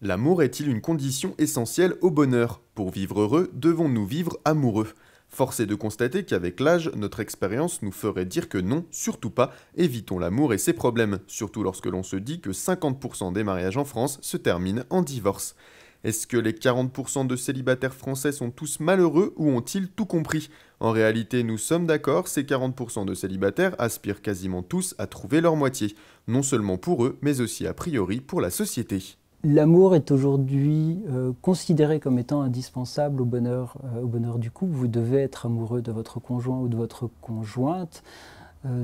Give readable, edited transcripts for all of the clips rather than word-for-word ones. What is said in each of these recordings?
L'amour est-il une condition essentielle au bonheur? Pour vivre heureux, devons-nous vivre amoureux? Force est de constater qu'avec l'âge, notre expérience nous ferait dire que non, surtout pas, évitons l'amour et ses problèmes, surtout lorsque l'on se dit que 50% des mariages en France se terminent en divorce. Est-ce que les 40% de célibataires français sont tous malheureux ou ont-ils tout compris? En réalité, nous sommes d'accord, ces 40% de célibataires aspirent quasiment tous à trouver leur moitié, non seulement pour eux, mais aussi a priori pour la société. L'amour est aujourd'hui considéré comme étant indispensable au bonheur du couple. Vous devez être amoureux de votre conjoint ou de votre conjointe.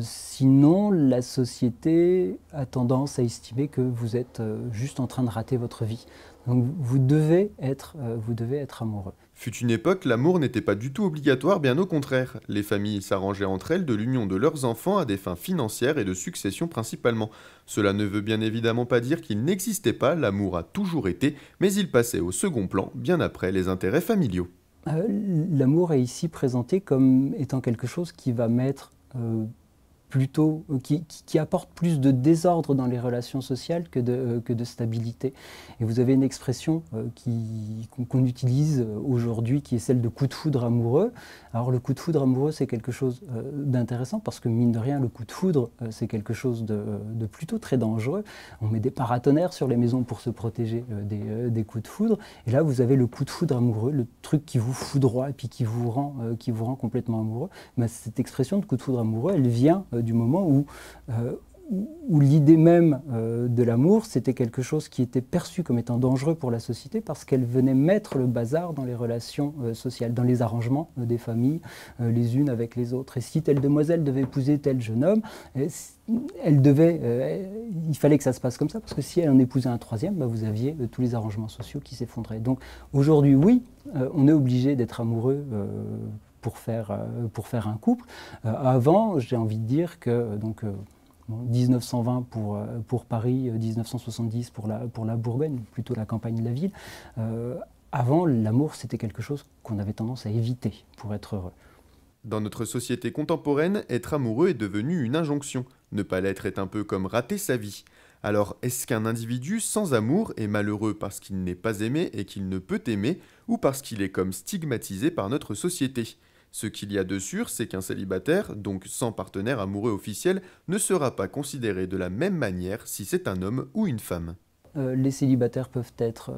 Sinon, la société a tendance à estimer que vous êtes juste en train de rater votre vie. Donc vous devez être amoureux. Fut une époque, l'amour n'était pas du tout obligatoire, bien au contraire. Les familles s'arrangeaient entre elles de l'union de leurs enfants à des fins financières et de succession principalement. Cela ne veut bien évidemment pas dire qu'il n'existait pas, l'amour a toujours été, mais il passait au second plan, bien après les intérêts familiaux. L'amour est ici présenté comme étant quelque chose qui va mettre qui apporte plus de désordre dans les relations sociales que de stabilité. Et vous avez une expression qu'on utilise aujourd'hui qui est celle de coup de foudre amoureux. Alors le coup de foudre amoureux, c'est quelque chose d'intéressant parce que mine de rien, le coup de foudre, c'est quelque chose de plutôt très dangereux. On met des paratonnerres sur les maisons pour se protéger des coups de foudre. Et là, vous avez le coup de foudre amoureux, le truc qui vous foudroie et puis qui vous rend complètement amoureux. Mais cette expression de coup de foudre amoureux, elle vient du moment où l'idée même de l'amour, c'était quelque chose qui était perçu comme étant dangereux pour la société parce qu'elle venait mettre le bazar dans les relations sociales, dans les arrangements des familles, les unes avec les autres. Et si telle demoiselle devait épouser tel jeune homme, il fallait que ça se passe comme ça, parce que si elle en épousait un troisième, vous aviez tous les arrangements sociaux qui s'effondraient. Donc aujourd'hui, oui, on est obligé d'être amoureux pour faire un couple. Avant, j'ai envie de dire que 1920 pour Paris, 1970 pour la Bourgogne, plutôt la campagne de la ville. Avant, l'amour, c'était quelque chose qu'on avait tendance à éviter pour être heureux. Dans notre société contemporaine, être amoureux est devenu une injonction. Ne pas l'être est un peu comme rater sa vie. Alors, est-ce qu'un individu sans amour est malheureux parce qu'il n'est pas aimé et qu'il ne peut aimer, ou parce qu'il est comme stigmatisé par notre société? Ce qu'il y a de sûr, c'est qu'un célibataire, donc sans partenaire amoureux officiel, ne sera pas considéré de la même manière si c'est un homme ou une femme. Les célibataires peuvent être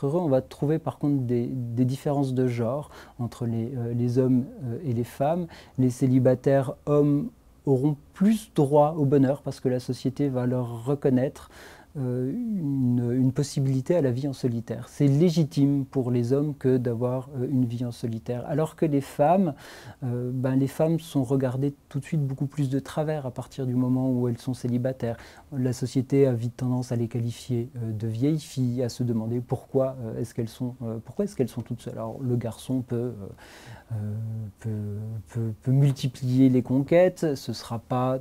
heureux. On va trouver par contre des différences de genre entre les hommes et les femmes. Les célibataires hommes auront plus droit au bonheur parce que la société va leur reconnaître une possibilité à la vie en solitaire. C'est légitime pour les hommes que d'avoir une vie en solitaire. Alors que les femmes sont regardées tout de suite beaucoup plus de travers à partir du moment où elles sont célibataires. La société a vite tendance à les qualifier de vieilles filles, à se demander pourquoi est-ce qu'elles sont toutes seules. Alors le garçon peut multiplier les conquêtes, ce ne sera pas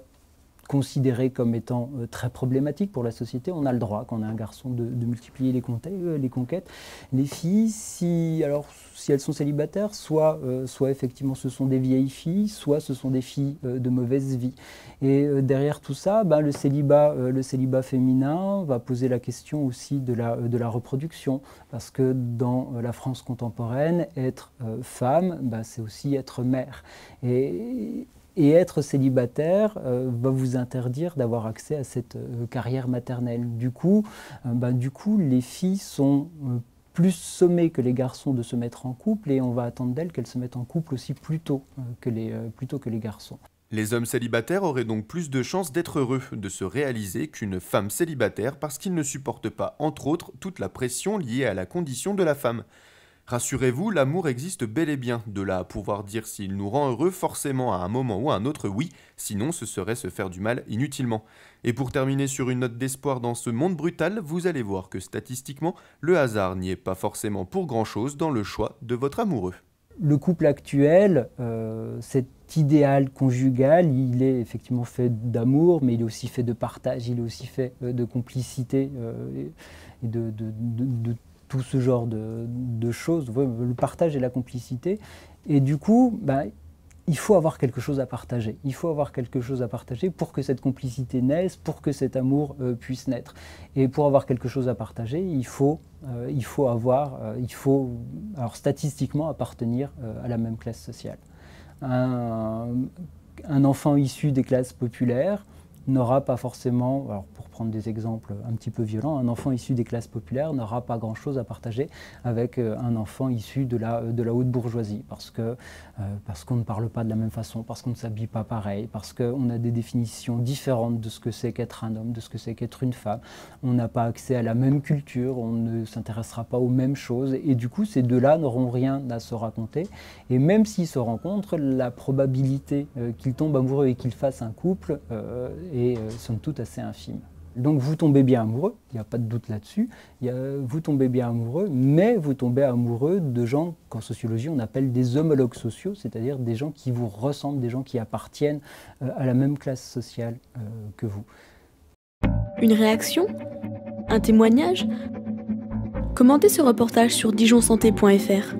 considéré comme étant très problématique pour la société. On a le droit, quand on est un garçon, de multiplier les conquêtes. Les filles, si elles sont célibataires, soit effectivement ce sont des vieilles filles, soit ce sont des filles de mauvaise vie. Et derrière tout ça, le célibat féminin va poser la question aussi de la reproduction, parce que dans la France contemporaine, être femme, c'est aussi être mère. Et être célibataire va vous interdire d'avoir accès à cette carrière maternelle. Du coup, les filles sont plus sommées que les garçons de se mettre en couple et on va attendre d'elles qu'elles se mettent en couple aussi plus tôt que les garçons. Les hommes célibataires auraient donc plus de chances d'être heureux, de se réaliser qu'une femme célibataire parce qu'ils ne supportent pas, entre autres, toute la pression liée à la condition de la femme. Rassurez-vous, l'amour existe bel et bien, de là à pouvoir dire s'il nous rend heureux forcément à un moment ou à un autre, oui, sinon ce serait se faire du mal inutilement. Et pour terminer sur une note d'espoir dans ce monde brutal, vous allez voir que statistiquement, le hasard n'y est pas forcément pour grand-chose dans le choix de votre amoureux. Le couple actuel, cet idéal conjugal, il est effectivement fait d'amour, mais il est aussi fait de partage, il est aussi fait de complicité et de tout ce genre de choses, le partage et la complicité. Et du coup, il faut avoir quelque chose à partager. Il faut avoir quelque chose à partager pour que cette complicité naisse, pour que cet amour puisse naître. Et pour avoir quelque chose à partager, il faut alors statistiquement appartenir à la même classe sociale. Un enfant issu des classes populaires n'aura pas forcément, alors pour prendre des exemples un petit peu violents, un enfant issu des classes populaires n'aura pas grand-chose à partager avec un enfant issu de la haute bourgeoisie, parce qu'on ne parle pas de la même façon, parce qu'on ne s'habille pas pareil, parce qu'on a des définitions différentes de ce que c'est qu'être un homme, de ce que c'est qu'être une femme. On n'a pas accès à la même culture, on ne s'intéressera pas aux mêmes choses, et du coup ces deux-là n'auront rien à se raconter. Et même s'ils se rencontrent, la probabilité qu'ils tombent amoureux et qu'ils fassent un couple est somme toute assez infime. Donc vous tombez bien amoureux, il n'y a pas de doute là-dessus, vous tombez bien amoureux, mais vous tombez amoureux de gens qu'en sociologie on appelle des homologues sociaux, c'est-à-dire des gens qui vous ressemblent, des gens qui appartiennent à la même classe sociale que vous. Une réaction ? Un témoignage ? Commentez ce reportage sur dijonsanté.fr.